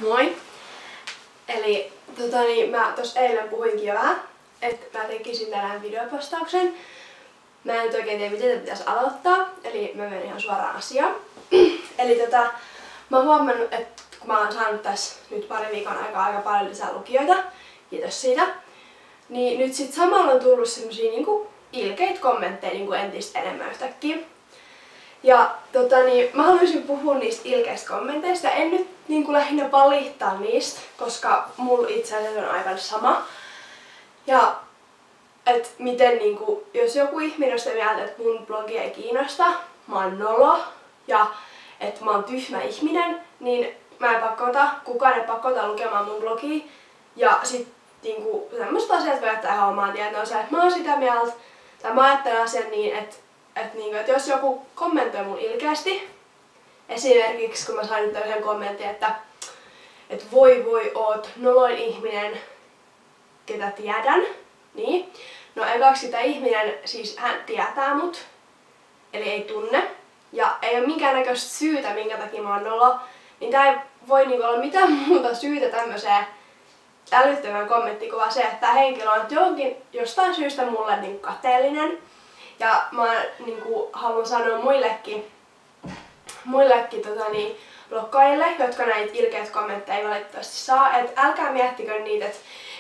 Moi! Eli mä tossa eilen puhuinkin jo vähän, että mä tekisin tänään videopostauksen. Mä en nyt oikein tiedä miten pitäisi aloittaa, eli mä menen ihan suoraan asiaan. Eli mä oon huomannut, että kun mä oon saanut tässä nyt pari viikon aikaa aika paljon lisää lukijoita, kiitos siitä, niin nyt sit samalla on tullut semmosia niinku ilkeitä kommentteja niinku entistä enemmän yhtäkkiä. Ja mä haluaisin puhua niistä ilkeistä kommenteista. En nyt niinku lähinnä valittaa niistä, koska mulla itse asiassa on aivan sama. Ja et miten niinku, jos joku ihminen on sitä mieltä, että mun blogi ei kiinnosta, mä oon nolo ja että mä oon tyhmä ihminen, niin mä en pakota, kukaan ei pakota lukemaan mun blogia. Ja sit niinku semmoista asiat voi jättää ihan omaan tietoon, että mä oon sitä mieltä, tai mä ajattelen asian niin, että jos joku kommentoi mun ilkeästi, esimerkiksi kun mä sain nyt yhden kommentin, että voi oot noloin ihminen, ketä tiedän, niin. No ekaksi sitä ihminen, siis hän tietää mut, eli ei tunne, ja ei ole minkäännäköistä syytä, minkä takia mä oon nolo, niin tää ei voi niinku olla mitään muuta syytä tämmöiseen älyttömän kommenttiin kuin se, että tää henkilö on jostain syystä mulle niinku kateellinen. Ja mä niinku haluan sanoa muillekin bloggaajille, jotka näitä ilkeitä kommentteja ei valitettavasti saa, että älkää miettikö niitä,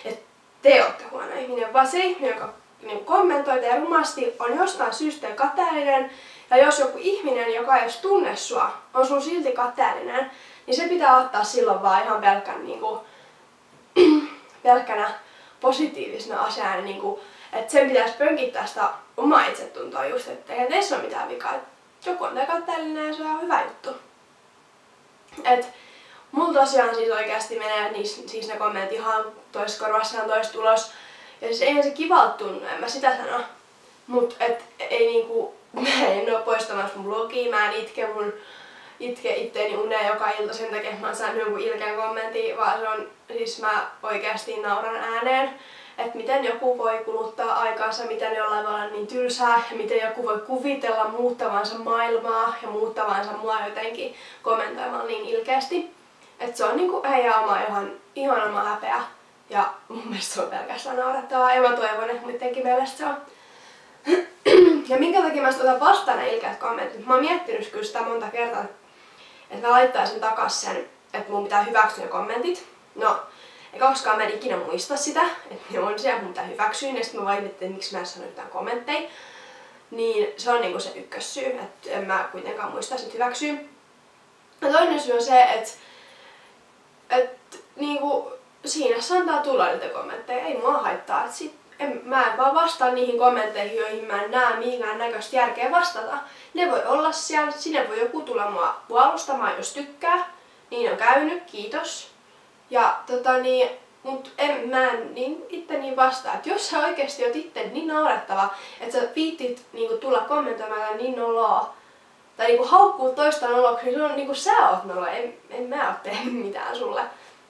että te ootte huono ihminen, vaan se ihminen, joka niinku kommentoi teidän rumasti, on jostain syystä kateellinen. Ja jos joku ihminen, joka ei edes tunne sua, on sun silti kateellinen, niin se pitää ottaa silloin vaan ihan pelkkänä positiivisena asiana, niinku, että sen pitäisi pönkittää sitä omaa itsetuntoa just, että eihän teissä ole mitään vikaa. Joku on kateellinen ja se on hyvä juttu. Et mulla tosiaan siis oikeasti menee siis ne kommentit ihan toisessa korvassa ja toisessa tulos. Ja siis eihän se kivalta tunnu, en mä sitä sano. Mut ei niinku, mä en oo poistamassa mun blogia, mä en itke itteeni uneen joka ilta sen takia, että mä oon saanut jonkun ilkeän kommentin, vaan se on, siis mä oikeasti nauran ääneen. Että miten joku voi kuluttaa aikaansa, miten jollain voi olla niin tylsää ja miten joku voi kuvitella muuttavansa maailmaa ja muuttavansa mua jotenkin kommentoimaan niin ilkeästi. Että se on niinku heidän ihan oma häpeä ja mun mielestä se on pelkästään naurettavaa ja mä toivon, että muidenkin mielestä se on. Ja minkä takia mä otan vastaan ne ilkeät kommentit? Mä oon miettinyt kyllä sitä monta kertaa, että mä laittaisin takas sen, että mun pitää hyväksyä ne kommentit. No, eikä koskaan mä en ikinä muista sitä, että ne on siellä, mun pitää hyväksyä, ja sitten mä vaan että miksi mä en sano yhtään kommentteja. Niin se on niinku se ykkössyy, että en mä kuitenkaan muista sit hyväksyä. Ja toinen syy on se, että niinku siinä antaa tulla niitä kommentteja, ei mua haittaa. Mä en vaan vastaa niihin kommentteihin, joihin mä en näe minkään näköistä järkeä vastata. Ne voi olla siellä, sinne voi joku tulla mua puolustamaan, jos tykkää. Niin on käynyt, kiitos. Ja mut mä en itse niin vastaa, että jos sä oikeesti oot itse niin naurettava, että sä viittit niinku tulla kommentoimaan niin noloa, tai niinku haukkuu toista noloksi, niin se on niinku sä oot nolo, en mä oo tehnyt mitään sulle.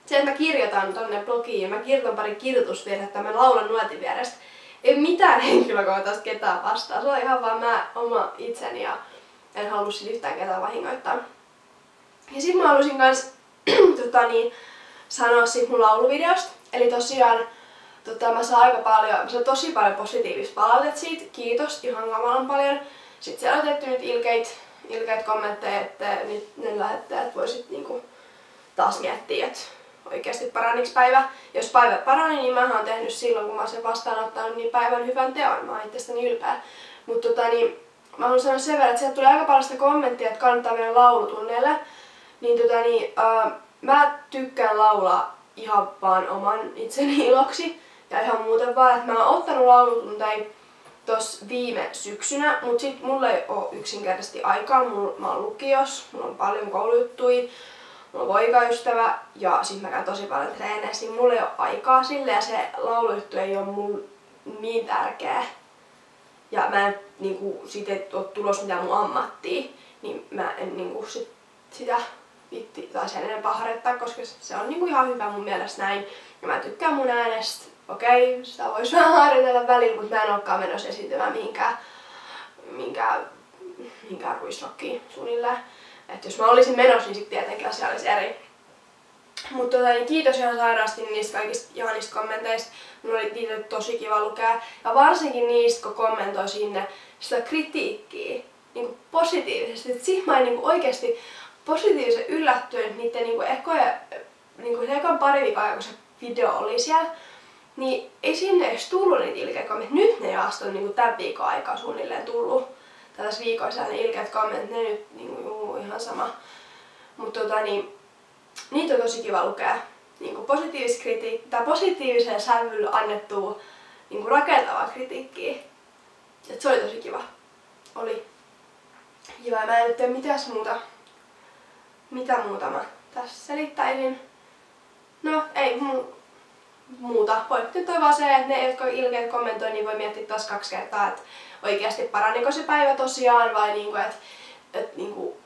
Se, että mä kirjoitan tonne blogiin, mä kirjoitan pari kirjoitusvirhettä, mä laulan nuotin vierestä. Ei mitään henkilökohtaista ketään vastaan, se on ihan vaan mä oma itseni ja en halua sit yhtään ketään vahingoittaa. Ja sit mä halusin kans sanoa siitä mun lauluvideosta. Eli tosiaan mä saan tosi paljon positiivista palautetta siitä. Kiitos ihan kamalan paljon. Sitten siellä on tehty nyt ilkeitä kommentteja, että nyt ne lähettäjät voisit niinku taas miettiä, että oikeasti paraniks päivä. Jos päivä parani, niin mä oon tehnyt silloin, kun mä oon sen vastaanottanut niin päivän hyvän teon. Mä oon itsestäni ylpeä. Mut mä haluan sanoa sen verran, että sieltä tuli aika paljon sitä kommenttia, että kannattaa mennä laulutunneille. Niin mä tykkään laulaa ihan vaan oman itseni iloksi ja ihan muuten vaan, että mä oon ottanut laulutunteja tossa viime syksynä, mut sit mulla ei oo yksinkertaisesti aikaa, mä oon lukios, mulla on paljon koulujuttuja, mulla on poikaystävä ja sit mä käyn tosi paljon treeneissä, niin mulla ei oo aikaa sille ja se laulujuttu ei oo mulle niin tärkeä. Ja mä en siitä ei oo tulos mitään mun ammattia, niin mä en sitä tai sen enempää harjoittaa, koska se on niinku ihan hyvä mun mielestä näin. Ja mä tykkään mun äänestä. Okei, sitä vois vähän harjoitella välillä, mutta mä en olekaan menossa esiintymään mihinkään ruisrockiin suunnilleen. Et jos mä olisin menossa, niin sit tietenkin asia olisi eri. Mutta niin kiitos ihan sairaasti niistä kaikista ihanista kommenteista. Mulla oli niitä tosi kiva lukea. Ja varsinkin niistä, kun kommentoi sinne sitä kritiikkiä niin positiivisesti. Et siihen mä olin niin oikeasti positiivisen yllättynyt niiden niin se ekan pari viikkoa, kun se video oli siellä. Niin ei sinne edes tullut niitä ilkeitä kommentteja. Nyt ne jaasta on niin tämän viikon aikaa suunnilleen tullut. Tällais viikoissa ne ilkeät kommentit, ne nyt niin ihan sama. Mutta niin, niitä on tosi kiva lukea. Niin positiiviseen sävyllä annettua niin rakentavaa kritiikkiä. Et se oli tosi kiva. Oli kiva. Ja mä en nyt tiedä mitä muuta mä tässä selittäisin. No ei muuta. Voit nyt vaan se, että ne, jotka ilkeät kommentoi, niin voi miettiä taas 2 kertaa, että oikeasti paraniko se päivä tosiaan vai niinku, että niinku,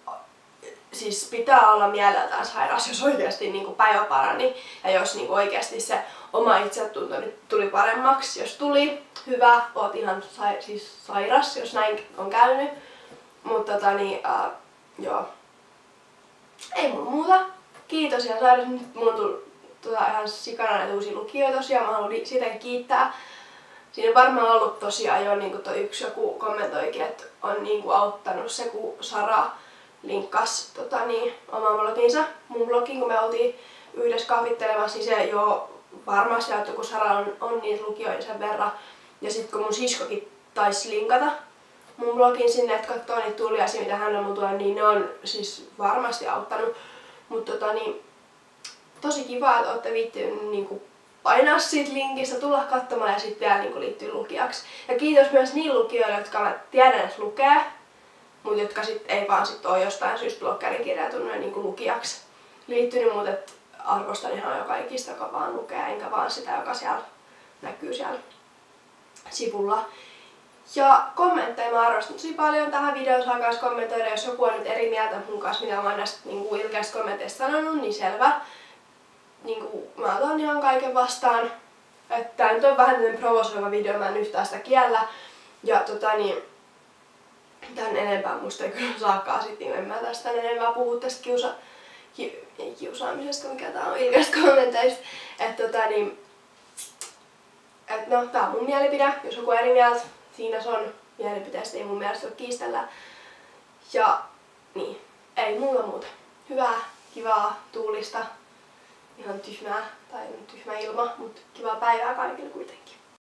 siis pitää olla mieleltään sairas, jos oikeasti niinku päivä parani ja jos niinku oikeasti se oma itsetunto tuli paremmaksi. Jos tuli, hyvä, oot ihan sairas, jos näin on käynyt. Mutta joo. Ei mulla muuta. Kiitos ihan sairas. Nyt mulla on tullut ihan sikana näitä uusia lukijoita tosiaan. Mä haluan sitäkin kiittää. Siinä on varmaan ollut tosiaan jo niin yksi joku kommentoikin, että on niin auttanut se, kun Sara linkkasi oman bloginsa. Mun blogin, kun me oltiin yhdessä kahvittelemassa, niin se jo varmasti auttoi, kun Sara on niitä lukijoita sen verran. Ja sitten kun mun siskokin taisi linkata mun blogin sinne, että katsoo niitä tuliaisia, mitä hän on mun tuonut, niin ne on siis varmasti auttanut. Mutta tosi kiva, että olette viittyneet niin painaa siitä linkistä, tulla katsomaan ja sitten vielä niin liittyy lukijaksi. Ja kiitos myös niille lukijoille, jotka mä tiedän, että lukee, mutta jotka sitten ei vaan sit ole jostain syystä bloggerin kirjautunut niin lukijaksi liittynyt, mutta arvostan ihan joka ikistä, joka vaan lukee, enkä vaan sitä, joka siellä näkyy siellä sivulla. Ja kommentteja mä arvostan tosi paljon. Tähän videoon saa myös kommentoida, jos joku on nyt eri mieltä mun kanssa, mitä mä oon näistä niin ilkeistä kommenteista sanonut, niin selvä. Mä otan ihan kaiken vastaan. Tää nyt on vähän tämmönen provosoiva video, mä en yhtään sitä kiellä. Ja tän enempää musta ei kyllä saakaan sit, niin en mä tästä enempää puhu tästä kiusaamisesta, mikä tää on ilkeistä kommenteista. No, tää on mun mielipide, jos joku eri mieltä, siinä se on mielipiteestä, ei mun mielestä ole kiistellä. Ja niin, ei muuta. Hyvää, kivaa, tuulista, ihan tyhmää, tai tyhmä ilma, mutta kivaa päivää kaikille kuitenkin.